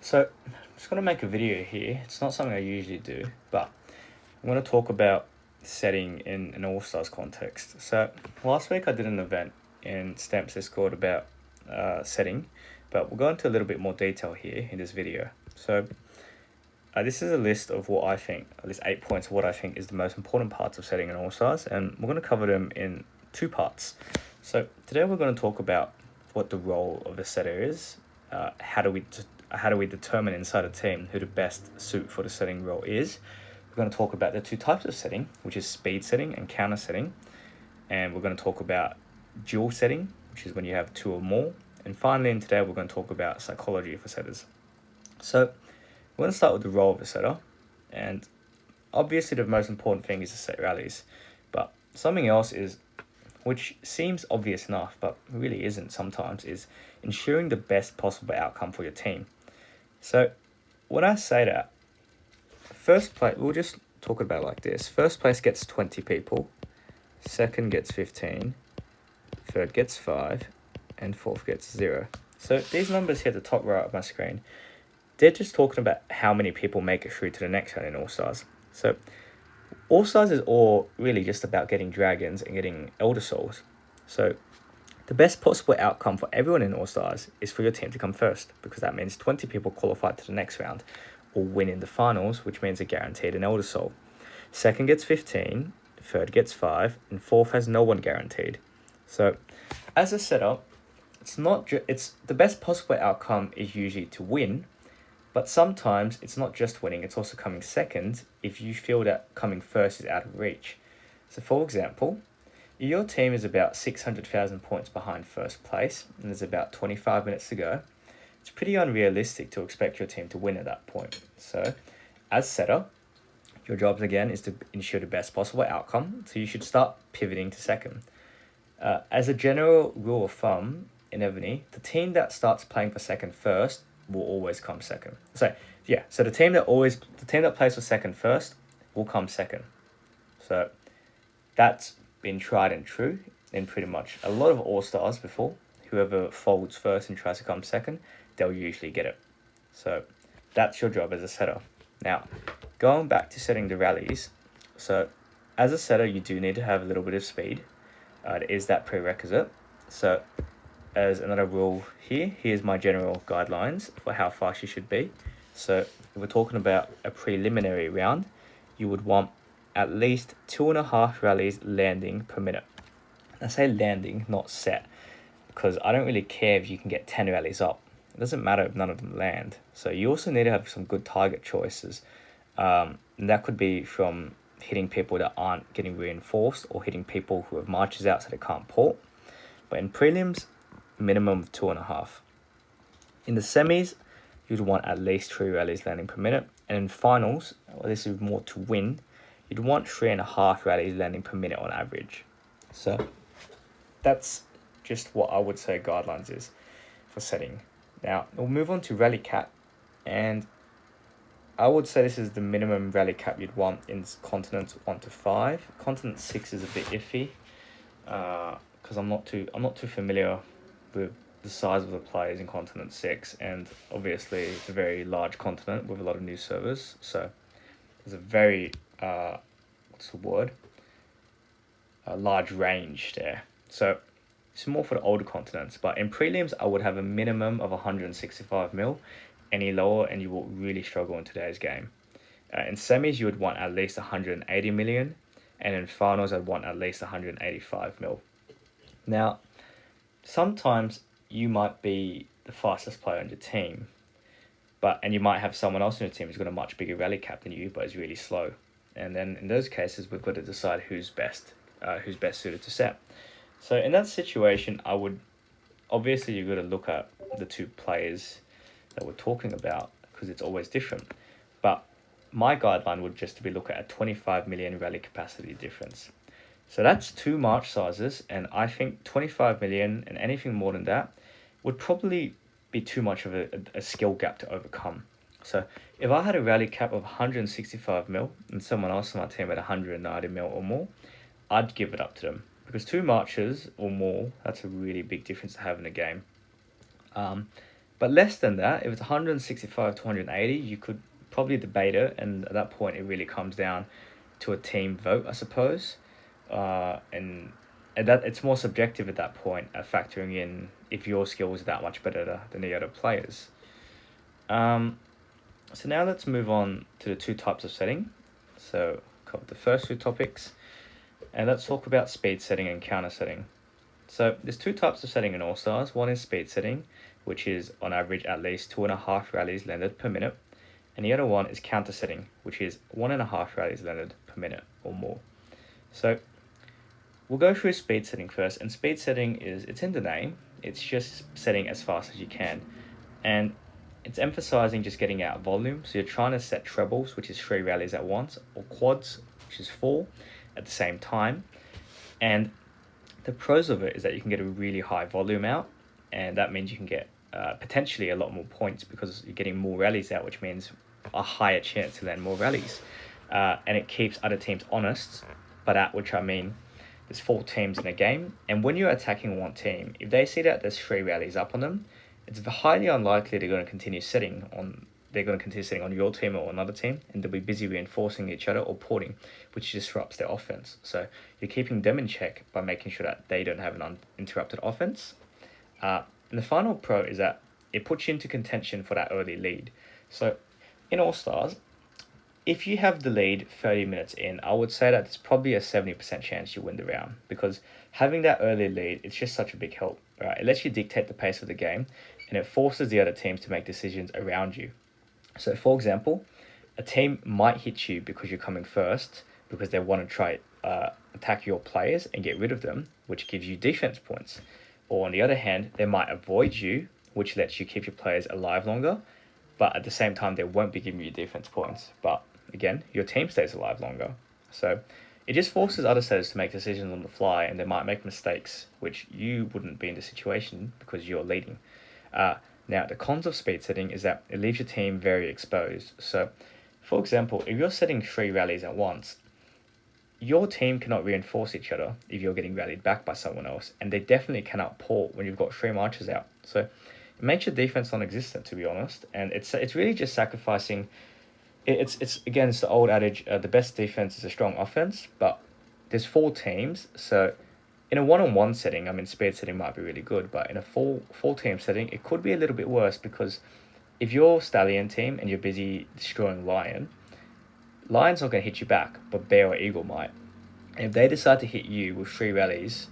So I'm just going to make a video here. It's not something I usually do, but I'm going to talk about setting in an All-Stars context. So last week I did an event in Stamps Discord about setting, but we'll go into a little bit more detail here in this video. So this is a list of what I think, at least 8 points of what I think is the most important parts of setting an All-Stars, and we're going to cover them in two parts. So today we're going to talk about what the role of a setter is, how do we determine inside a team who the best suit for the setting role is. We're going to talk about the two types of setting, which is speed setting and counter setting. And we're going to talk about dual setting, which is when you have two or more. And finally, in today, we're going to talk about psychology for setters. So we're going to start with the role of a setter. And obviously, the most important thing is to set rallies. But something else is, which seems obvious enough, but really isn't sometimes, is ensuring the best possible outcome for your team. So when I say that, first place, we'll just talk about it like this. First place gets 20 people, second gets 15, third gets 5, and fourth gets 0. So these numbers here at the top right of my screen, they're just talking about how many people make it through to the next round in All-Stars. So All-Stars is all really just about getting dragons and getting Elder Souls. So the best possible outcome for everyone in All-Stars is for your team to come first, because that means 20 people qualified to the next round or win in the finals, which means they're guaranteed an Elder Soul. Second gets 15, third gets 5, and fourth has no one guaranteed. So as a setup, it's the best possible outcome is usually to win, but sometimes it's not just winning, it's also coming second if you feel that coming first is out of reach. So for example, your team is about 600,000 points behind first place, and there's about 25 minutes to go. It's pretty unrealistic to expect your team to win at that point. So, as setter, your job again is to ensure the best possible outcome, so you should start pivoting to second. As a general rule of thumb in Evany, the team that starts playing for second first will always come second. So the team that plays for second first will come second. So that's been tried and true in pretty much a lot of All-Stars before. Whoever folds first and tries to come second, they'll usually get it. So that's your job as a setter. Now, going back to setting the rallies. So as a setter, you do need to have a little bit of speed. It is that prerequisite. So as another rule here's my general guidelines for how fast you should be. So if we're talking about a preliminary round, you would want at least 2.5 rallies landing per minute. I say landing, not set, because I don't really care if you can get 10 rallies up. It doesn't matter if none of them land. So you also need to have some good target choices. And that could be from hitting people that aren't getting reinforced or hitting people who have marches out so they can't port. But in prelims, minimum of 2.5. In the semis, you'd want at least 3 rallies landing per minute. And in finals, this is more to win, you'd want 3.5 rallies landing per minute on average. So that's just what I would say guidelines is for setting. Now, we'll move on to rally cap. And I would say this is the minimum rally cap you'd want in continents 1 to 5. Continent 6 is a bit iffy because I'm not too familiar with the size of the players in continent 6, and obviously it's a very large continent with a lot of new servers, so there's a very a large range there. So it's more for the older continents, but in prelims I would have a minimum of 165 mil. Any lower and you will really struggle in today's game. In semis you would want at least 180 million, and in finals I'd want at least 185 mil. Now, sometimes you might be the fastest player on your team, and you might have someone else in your team who's got a much bigger rally cap than you, but is really slow. And then in those cases, we've got to decide who's best suited to set. So in that situation, you've got to look at the two players that we're talking about, because it's always different. But my guideline would just be look at a 25 million rally capacity difference. So that's 2 march sizes, and I think 25 million and anything more than that would probably be too much of a skill gap to overcome. So if I had a rally cap of 165 mil and someone else on my team had 190 mil or more, I'd give it up to them, because 2 marches or more, that's a really big difference to have in a game. But less than that, if it's 165 to 180, you could probably debate it, and at that point, it really comes down to a team vote, I suppose. And that it's more subjective at that point, factoring in if your skills are that much better than the other players. Um, so now let's move on to the two types of setting. So cover the first two topics, and let's talk about speed setting and counter setting. So there's two types of setting in All Stars. One is speed setting, which is on average at least 2.5 rallies landed per minute, and the other one is counter setting, which is 1.5 rallies landed per minute or more. So we'll go through speed setting first, and speed setting it's in the name. It's just setting as fast as you can, and it's emphasizing just getting out volume. So you're trying to set trebles, which is 3 rallies at once, or quads, which is 4 at the same time. And the pros of it is that you can get a really high volume out, and that means you can get potentially a lot more points because you're getting more rallies out, which means a higher chance to land more rallies. And it keeps other teams honest, but at which I mean there's 4 teams in a game, and when you're attacking one team, if they see that there's 3 rallies up on them, it's highly unlikely they're going to continue setting on your team or another team, and they'll be busy reinforcing each other or porting, which disrupts their offense. So you're keeping them in check by making sure that they don't have an uninterrupted offense. And the final pro is that it puts you into contention for that early lead. So in All Stars, if you have the lead 30 minutes in, I would say that there's probably a 70% chance you win the round, because having that early lead, it's just such a big help. Right? It lets you dictate the pace of the game, and it forces the other teams to make decisions around you. So, for example, a team might hit you because you're coming first, because they want to try attack your players and get rid of them, which gives you defense points. Or on the other hand, they might avoid you, which lets you keep your players alive longer, but at the same time, they won't be giving you defense points. But again, your team stays alive longer. So it just forces other setters to make decisions on the fly, and they might make mistakes, which you wouldn't be in the situation because you're leading. Now, the cons of speed setting is that it leaves your team very exposed. So, for example, if you're setting 3 rallies at once, your team cannot reinforce each other if you're getting rallied back by someone else, and they definitely cannot port when you've got 3 marchers out. So it makes your defense non-existent, to be honest, and it's really just sacrificing. It's again, it's the old adage: the best defense is a strong offense. But there's 4 teams, so in a one-on-one setting, I mean, speed setting might be really good, but in a full team setting, it could be a little bit worse, because if you're Stallion team and you're busy destroying Lion's not going to hit you back, but Bear or Eagle might. And if they decide to hit you with 3 rallies,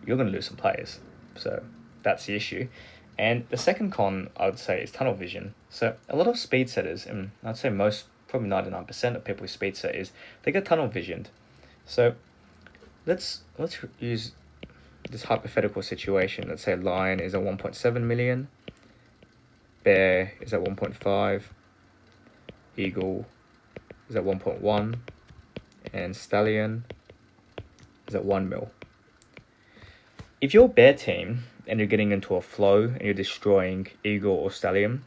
you're going to lose some players. So that's the issue. And the second con, I would say, is tunnel vision. So a lot of speed setters, and I'd say most, probably 99% of people with speed set, is they get tunnel visioned. So let's use this hypothetical situation. Let's say Lion is at 1.7 million, Bear is at 1.5, Eagle is at 1.1, and Stallion is at 1 mil. If you're Bear team and you're getting into a flow and you're destroying Eagle or Stallion,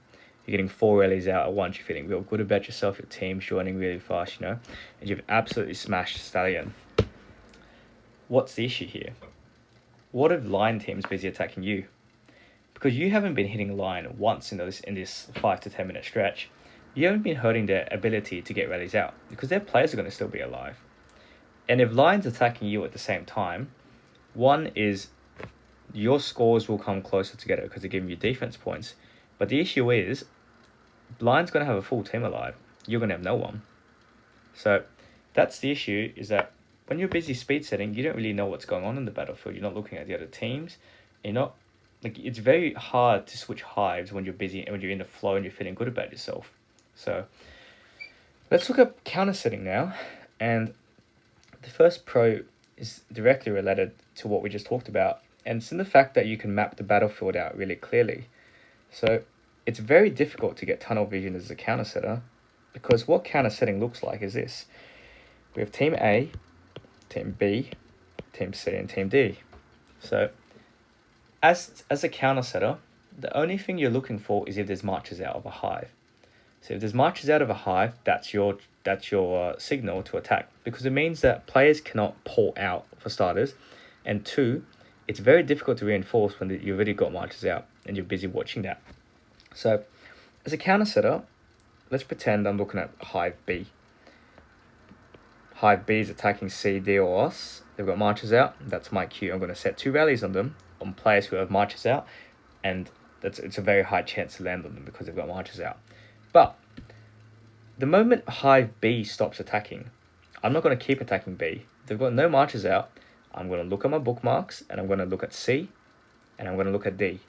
you're getting 4 rallies out at once, you're feeling real good about yourself, your team's joining really fast, and you've absolutely smashed Stallion. What's the issue here? What if Lion team's busy attacking you? Because you haven't been hitting Lion once in this 5 to 10 minute stretch. You haven't been hurting their ability to get rallies out, because their players are going to still be alive. And if Lion's attacking you at the same time, one is your scores will come closer together because they're giving you defense points. But the issue is, Lion's going to have a full team alive. You're going to have no one. So that's the issue, is that when you're busy speed setting, you don't really know what's going on in the battlefield. You're not looking at the other teams. It's very hard to switch hives when you're busy and when you're in the flow and you're feeling good about yourself. So let's look at counter setting now. And the first pro is directly related to what we just talked about. And it's in the fact that you can map the battlefield out really clearly. So it's very difficult to get tunnel vision as a counter setter, because what counter setting looks like is this. We have Team A, Team B, Team C, and Team D. So as a counter setter, the only thing you're looking for is if there's marchers out of a hive. So if there's marchers out of a hive, that's your signal to attack, because it means that players cannot pull out, for starters, and 2, it's very difficult to reinforce when you've already got marchers out and you're busy watching that. So as a counter setter, let's pretend I'm looking at hive B. Hive B is attacking C, D, or us. They've got marches out. That's my cue. I'm going to set 2 rallies on them, on players who have marches out, and it's a very high chance to land on them because they've got marches out. But the moment hive B stops attacking, I'm not going to keep attacking B. They've got no marches out. I'm going to look at my bookmarks, and I'm going to look at C, and I'm going to look at D.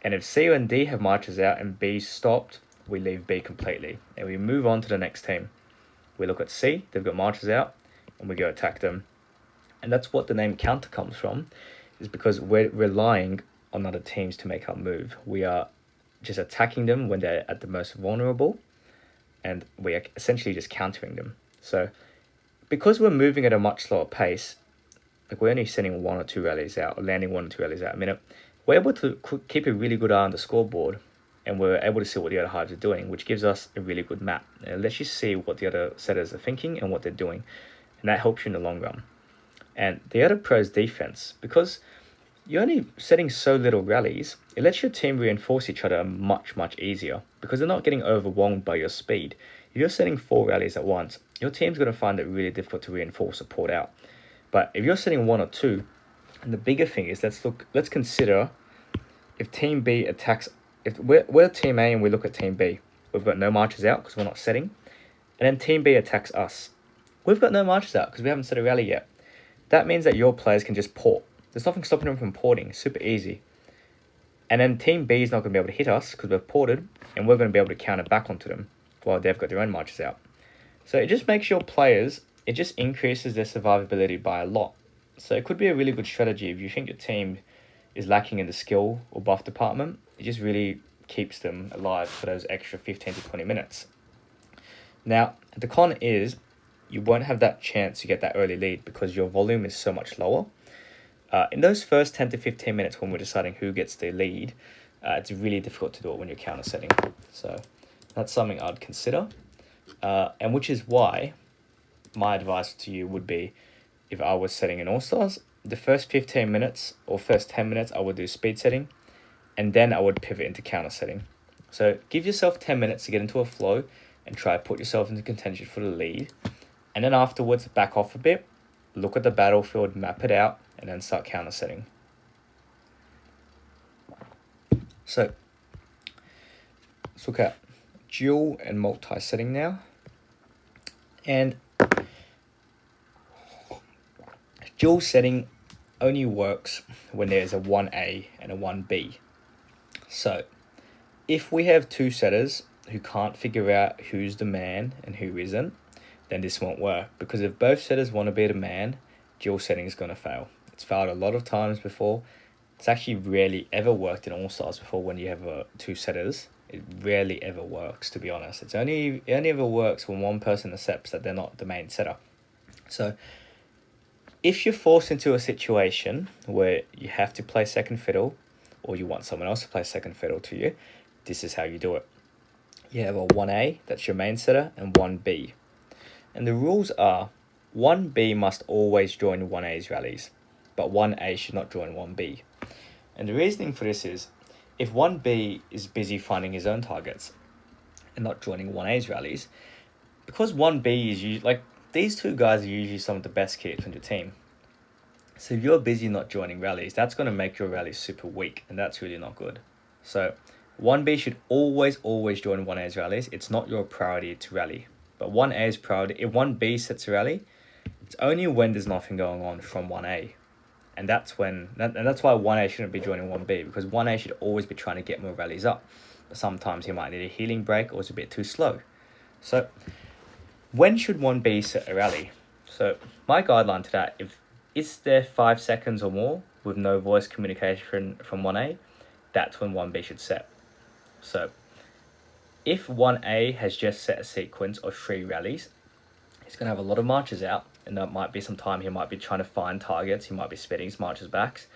And if C and D have marches out and B stopped, we leave B completely, and we move on to the next team. We look at C, they've got marches out, and we go attack them. And that's what the name counter comes from, is because we're relying on other teams to make our move. We are just attacking them when they're at the most vulnerable, and we are essentially just countering them. So because we're moving at a much slower pace, like we're only sending 1 or 2 rallies out, or landing 1 or 2 rallies out a minute, we're able to keep a really good eye on the scoreboard, and we're able to see what the other hives are doing, which gives us a really good map. And it lets you see what the other setters are thinking and what they're doing, and that helps you in the long run. And the other pro is defense. Because you're only setting so little rallies, it lets your team reinforce each other much, much easier, because they're not getting overwhelmed by your speed. If you're setting 4 rallies at once, your team's going to find it really difficult to reinforce support out. But if you're setting 1 or 2, and the bigger thing is, let's consider if Team B attacks. If we're Team A and we look at Team B, we've got no marches out because we're not setting. And then Team B attacks us. We've got no marches out because we haven't set a rally yet. That means that your players can just port. There's nothing stopping them from porting. It's super easy. And then Team B is not going to be able to hit us because we've ported, and we're going to be able to counter back onto them while they've got their own marches out. So it just makes your players, it just increases their survivability by a lot. So it could be a really good strategy if you think your team is lacking in the skill or buff department. It just really keeps them alive for those extra 15 to 20 minutes. Now, the con is you won't have that chance to get that early lead because your volume is so much lower. In those first 10 to 15 minutes when we're deciding who gets the lead, it's really difficult to do it when you're counter setting. So that's something I'd consider. And which is why my advice to you would be, if I was setting an All-Stars, the first 15 minutes or first 10 minutes, I would do speed setting, and then I would pivot into counter setting. So give yourself 10 minutes to get into a flow and try to put yourself into contention for the lead. And then afterwards, back off a bit, look at the battlefield, map it out, and then start counter setting. So let's look at dual and multi setting now. And dual setting only works when there's a 1A and a 1B. So if we have 2 setters who can't figure out who's the man and who isn't, then this won't work, because if both setters want to be the man, dual setting is going to fail. It's failed a lot of times before. It's actually rarely ever worked in All-Stars before when you have 2 setters. It rarely ever works, to be honest. It only ever works when one person accepts that they're not the main setter. So if you're forced into a situation where you have to play second fiddle, or you want someone else to play second fiddle to you, this is how you do it. You have a 1A, that's your main setter, and 1B. And the rules are 1B must always join 1A's rallies, but 1A should not join 1B. And the reasoning for this is, if 1B is busy finding his own targets and not joining 1A's rallies, because 1B is usually, like, these 2 guys are usually some of the best keepers on your team. So if you're busy not joining rallies, that's going to make your rallies super weak, and that's really not good. So 1B should always join 1A's rallies. It's not your priority to rally. But 1A's priority, if 1B sets a rally, it's only when there's nothing going on from 1A. And that's why 1A shouldn't be joining 1B, because 1A should always be trying to get more rallies up. But sometimes he might need a healing break, or it's a bit too slow. So when should 1B set a rally? So my guideline to that, if is there 5 seconds or more with no voice communication from 1A, that's when 1B should set. So if 1A has just set a sequence of 3 rallies, he's going to have a lot of marches out, and that might be some time. He might be trying to find targets. He might be spitting his marches backs,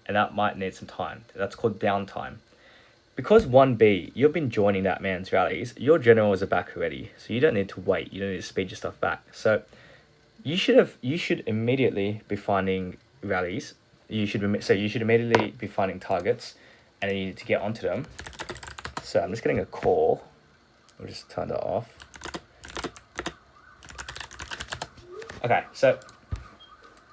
and that might need some time. That's called downtime. Because 1B, you've been joining that man's rallies, your general is back already, so you don't need to wait. You don't need to speed your stuff back. So you should immediately be finding rallies. You should immediately be finding targets, and then you need to get onto them. So I'm just getting a call. We'll just turn that off. Okay, so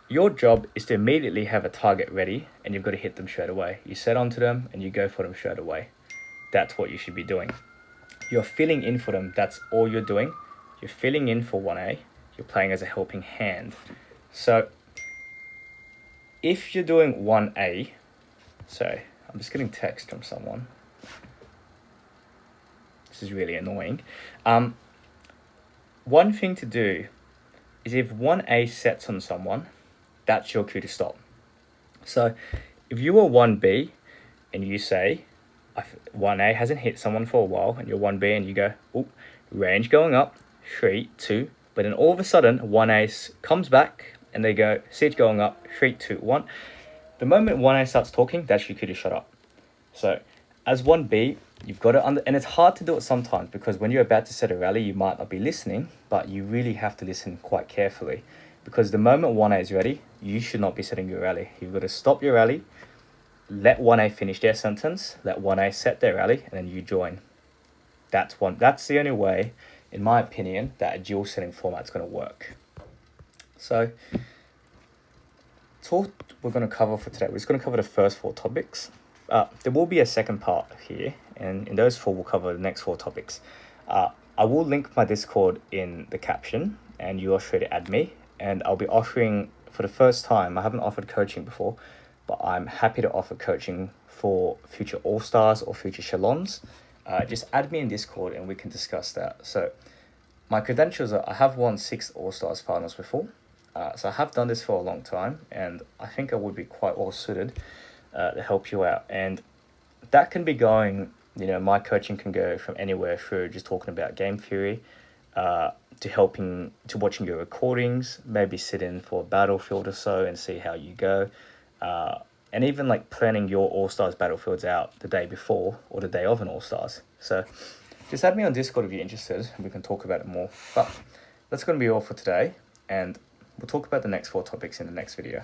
your job is to immediately have a target ready, and you've got to hit them straight away. You set onto them and you go for them straight away. That's what you should be doing. You're filling in for them. That's all you're doing. You're filling in for 1A. You're playing as a helping hand. So if you're doing 1A, sorry, I'm just getting text from someone. This is really annoying. One thing to do is if 1A sets on someone, that's your cue to stop. So if you are 1B and you say, 1A hasn't hit someone for a while, and you're 1B and you go, oh, range going up, 3, 2, but then all of a sudden 1A comes back and they go, siege going up, 3, 2, 1. The moment 1A starts talking, that's your cue to shut up. So as 1B, you've got to, and it's hard to do it sometimes because when you're about to set a rally, you might not be listening, but you really have to listen quite carefully because the moment 1A is ready, you should not be setting your rally. You've got to stop your rally, let 1A finish their sentence, let 1A set their rally, and then you join. That's the only way, in my opinion, that a dual setting format's going to work. So that's all we're going to cover for today. We're just going to cover the first 4 topics. There will be a second part here, and in those 4, we'll cover the next 4 topics. I will link my Discord in the caption, and you are sure to add me. And I'll be offering, for the first time, I haven't offered coaching before, but I'm happy to offer coaching for future All-Stars or future Shalons. Just add me in Discord and we can discuss that. So my credentials are, I have won 6 All-Stars finals before. So I have done this for a long time, and I think I would be quite well suited to help you out. And that can be going, my coaching can go from anywhere through just talking about game theory, to watching your recordings, maybe sit in for a battlefield or so and see how you go. And even like planning your All-Stars battlefields out the day before or the day of an All-Stars. So just add me on Discord if you're interested and we can talk about it more. But that's going to be all for today, and we'll talk about the next 4 topics in the next video.